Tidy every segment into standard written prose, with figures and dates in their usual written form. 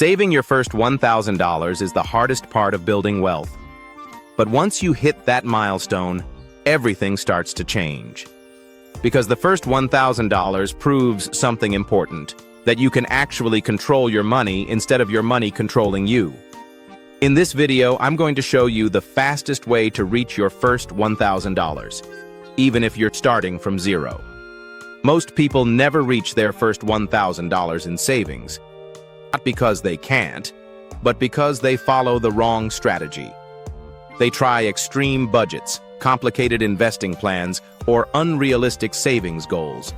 Saving your first $1,000 is the hardest part of building wealth. But once you hit that milestone, everything starts to change. Because the first $1,000 proves something important, that you can actually control your money instead of your money controlling you. In this video, I'm going to show you the fastest way to reach your first $1,000, even if you're starting from zero. Most people never reach their first $1,000 in savings, not because they can't, but because they follow the wrong strategy. They try extreme budgets, complicated investing plans, or unrealistic savings goals.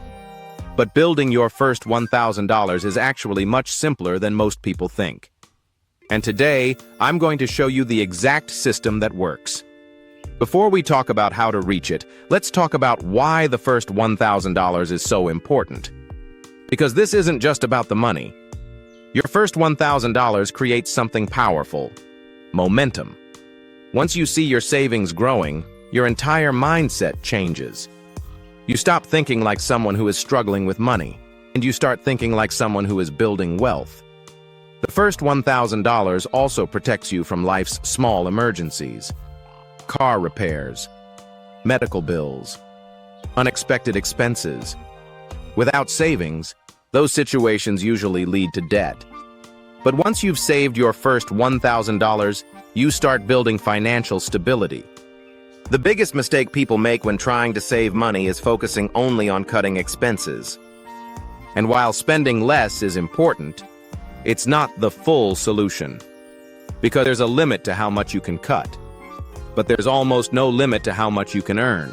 But building your first $1,000 is actually much simpler than most people think. And today, I'm going to show you the exact system that works. Before we talk about how to reach it, let's talk about why the first $1,000 is so important. Because this isn't just about the money. Your first $1,000 creates something powerful: momentum. Once you see your savings growing, your entire mindset changes. You stop thinking like someone who is struggling with money, and you start thinking like someone who is building wealth. The first $1,000 also protects you from life's small emergencies: car repairs, medical bills, unexpected expenses. Without savings, those situations usually lead to debt. But once you've saved your first $1,000, you start building financial stability. The biggest mistake people make when trying to save money is focusing only on cutting expenses. And while spending less is important, it's not the full solution. Because there's a limit to how much you can cut. But there's almost no limit to how much you can earn.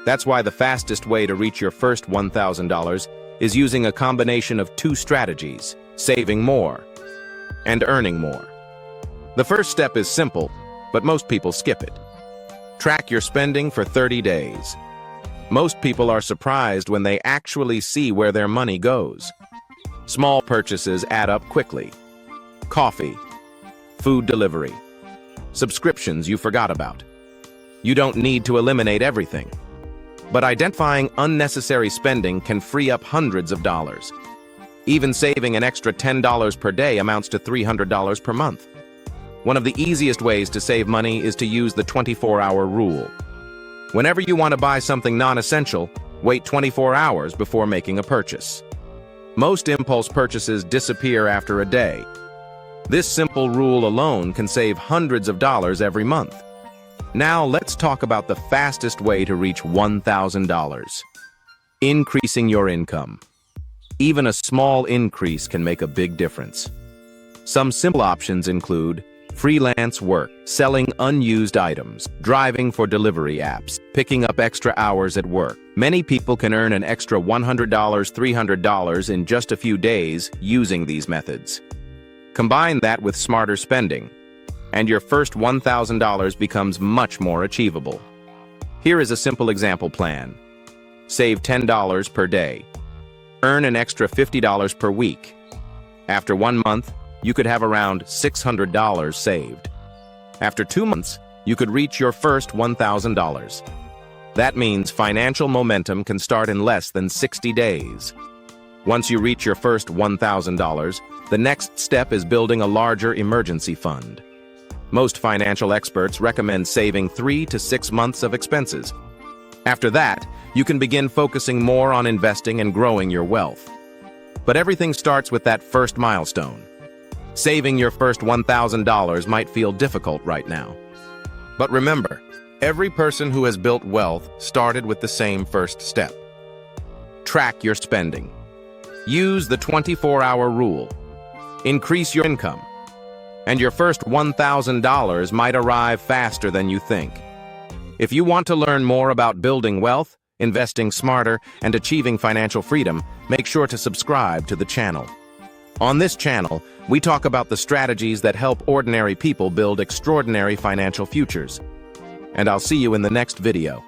That's why the fastest way to reach your first $1,000 is using a combination of two strategies: saving more and earning more. The first step is simple, but most people skip it. Track your spending for 30 days. Most people are surprised when they actually see where their money goes. Small purchases add up quickly: coffee, food delivery, subscriptions you forgot about. You don't need to eliminate everything. But identifying unnecessary spending can free up hundreds of dollars. Even saving an extra $10 per day amounts to $300 per month. One of the easiest ways to save money is to use the 24-hour rule. Whenever you want to buy something non-essential, wait 24 hours before making a purchase. Most impulse purchases disappear after a day. This simple rule alone can save hundreds of dollars every month. Now let's talk about the fastest way to reach $1,000. Increasing your income. Even a small increase can make a big difference. Some simple options include freelance work, selling unused items, driving for delivery apps, picking up extra hours at work. Many people can earn an extra $100, $300 in just a few days using these methods. Combine that with smarter spending, and your first $1,000 becomes much more achievable. Here is a simple example plan. Save $10 per day. Earn an extra $50 per week. After 1 month, you could have around $600 saved. After 2 months, you could reach your first $1,000. That means financial momentum can start in less than 60 days. Once you reach your first $1,000, the next step is building a larger emergency fund. Most financial experts recommend saving 3 to 6 months of expenses. After that, you can begin focusing more on investing and growing your wealth. But everything starts with that first milestone. Saving your first $1,000 might feel difficult right now. But remember, every person who has built wealth started with the same first step. Track your spending. Use the 24-hour rule. Increase your income. And your first $1,000 might arrive faster than you think. If you want to learn more about building wealth, investing smarter, and achieving financial freedom, make sure to subscribe to the channel. On this channel, we talk about the strategies that help ordinary people build extraordinary financial futures. And I'll see you in the next video.